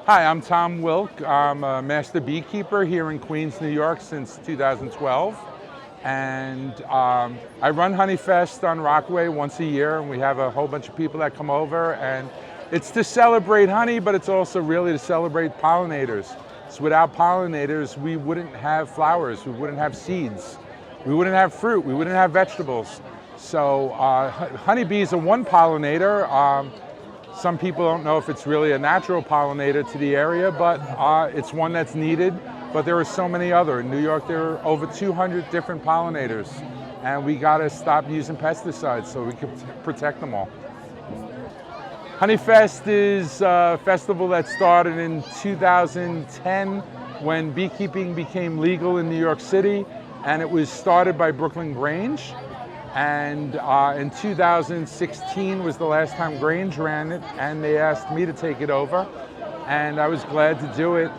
Hi, I'm Tom Wilk. I'm a Master Beekeeper here in Queens, New York since 2012. And I run Honey Fest on Rockaway once a year, and we have a whole bunch of people that come over. And it's to celebrate honey, but it's also really to celebrate pollinators. So without pollinators, we wouldn't have flowers, we wouldn't have seeds, we wouldn't have fruit, we wouldn't have vegetables. So honeybees are one pollinator. Some people don't know if it's really a natural pollinator to the area, but it's one that's needed. But there are so many other. In New York, there are over 200 different pollinators, and we got to stop using pesticides so we can protect them all. Honey Fest is a festival that started in 2010 when beekeeping became legal in New York City, and it was started by Brooklyn Grange. And in 2016 was the last time Grange ran it, and they asked me to take it over, and I was glad to do it,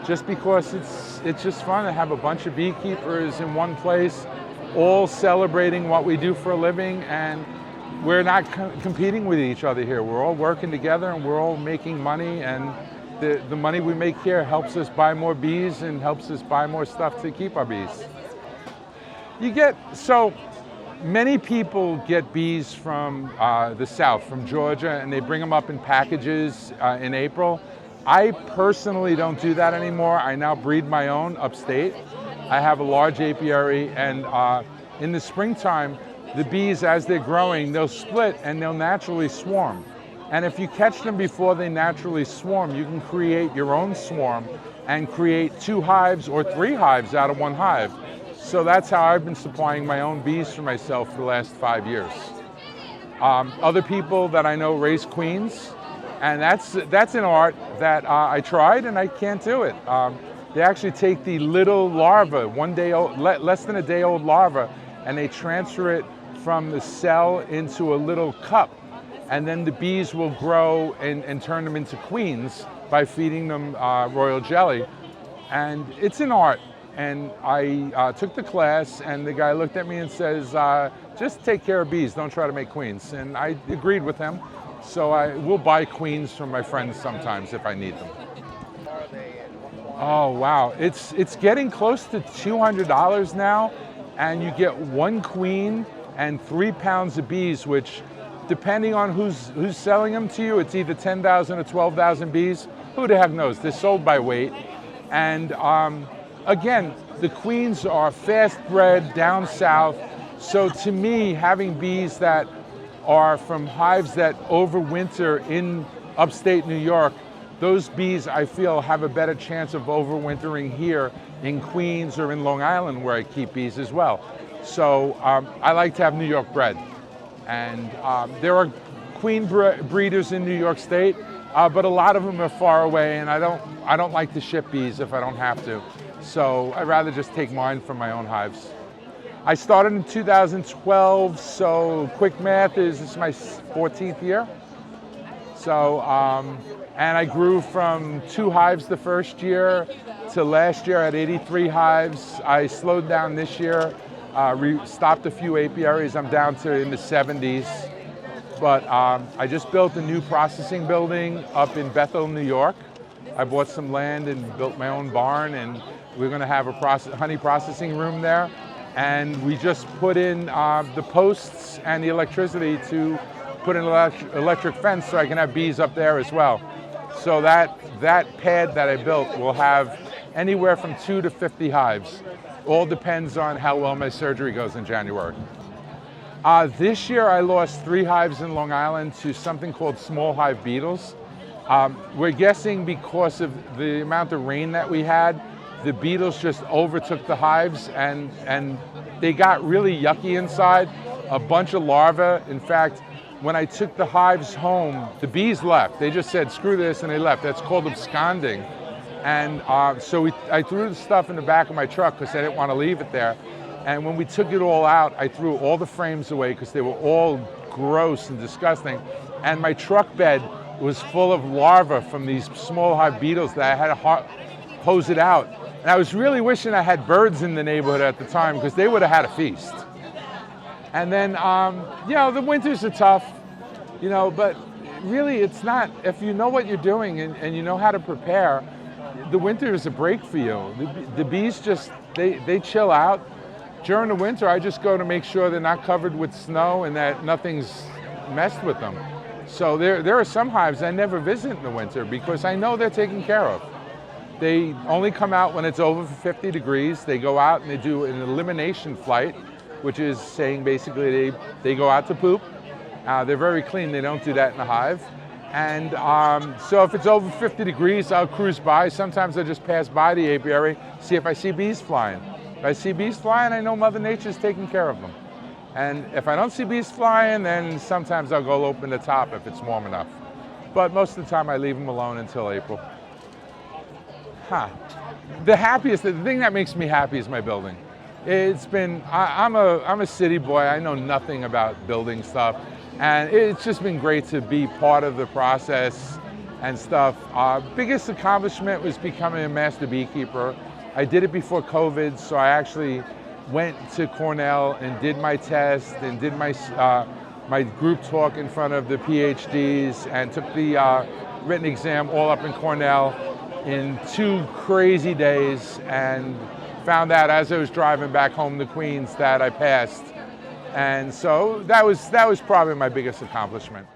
just because it's just fun to have a bunch of beekeepers in one place, all celebrating what we do for a living, and we're not competing with each other here. We're all working together, and we're all making money, and the money we make here helps us buy more bees and helps us buy more stuff to keep our bees. Many people get bees from the south, from Georgia, and they bring them up in packages in April. I personally don't do that anymore. I now breed my own upstate. I have a large apiary, and in the springtime, the bees, as they're growing, they'll split and they'll naturally swarm. And if you catch them before they naturally swarm, you can create your own swarm and create 2 hives or 3 hives out of 1 hive. So that's how I've been supplying my own bees for myself for the last 5 years. Other people that I know raise queens, and that's an art that I tried and I can't do it. They actually take the little larva, less than a day old larva, and they transfer it from the cell into a little cup. And then the bees will grow and turn them into queens by feeding them royal jelly. And it's an art. And I took the class, and the guy looked at me and says, just take care of bees, don't try to make queens. And I agreed with him. So I will buy queens from my friends sometimes if I need them. Oh, wow. It's getting close to $200 now, and you get 1 queen and 3 pounds of bees, which, depending on who's selling them to you, it's either 10,000 or 12,000 bees. Who the heck knows? They're sold by weight. And again, the queens are fast bred down south. So to me, having bees that are from hives that overwinter in upstate New York, those bees I feel have a better chance of overwintering here in Queens or in Long Island, where I keep bees as well. So I like to have New York bred. And there are queen breeders in New York State, but a lot of them are far away, and I don't like to ship bees if I don't have to. So I'd rather just take mine from my own hives. I started in 2012, so quick math is this is my 14th year. So, and I grew from 2 hives the first year to last year at 83 hives. I slowed down this year, stopped a few apiaries. I'm down to in the 70s. But I just built a new processing building up in Bethel, New York. I bought some land and built my own barn, and we're going to have a honey processing room there. And we just put in the posts and the electricity to put an electric fence so I can have bees up there as well. So that pad that I built will have anywhere from 2 to 50 hives. All depends on how well my surgery goes in January. This year I lost 3 hives in Long Island to something called small hive beetles. We're guessing because of the amount of rain that we had, the beetles just overtook the hives, and they got really yucky inside, a bunch of larvae. In fact, when I took the hives home, the bees left. They just said, screw this, and they left. That's called absconding. And so I threw the stuff in the back of my truck because I didn't want to leave it there. And when we took it all out, I threw all the frames away because they were all gross and disgusting. And my truck bed was full of larvae from these small hive beetles that I had to hose it out. And I was really wishing I had birds in the neighborhood at the time because they would have had a feast. And then, the winters are tough, but really, it's not, if you know what you're doing and you know how to prepare, the winter is a break for you. The bees just, they chill out. During the winter, I just go to make sure they're not covered with snow and that nothing's messed with them. So there are some hives I never visit in the winter because I know they're taken care of. They only come out when it's over 50 degrees. They go out and they do an elimination flight, which is saying basically they go out to poop. They're very clean. They don't do that in the hive. And so if it's over 50 degrees, I'll cruise by. Sometimes I just pass by the apiary, see if I see bees flying. If I see bees flying, I know Mother Nature's taking care of them. And if I don't see bees flying, then sometimes I'll go open the top if it's warm enough. But most of the time I leave them alone until April. The thing that makes me happy is my building. It's been, I'm a city boy. I know nothing about building stuff. And it's just been great to be part of the process and stuff. Our biggest accomplishment was becoming a Master Beekeeper. I did it before COVID, so I actually went to Cornell and did my test and did my group talk in front of the PhDs and took the written exam all up in Cornell in 2 crazy days, and found out as I was driving back home to Queens that I passed. And so that was probably my biggest accomplishment.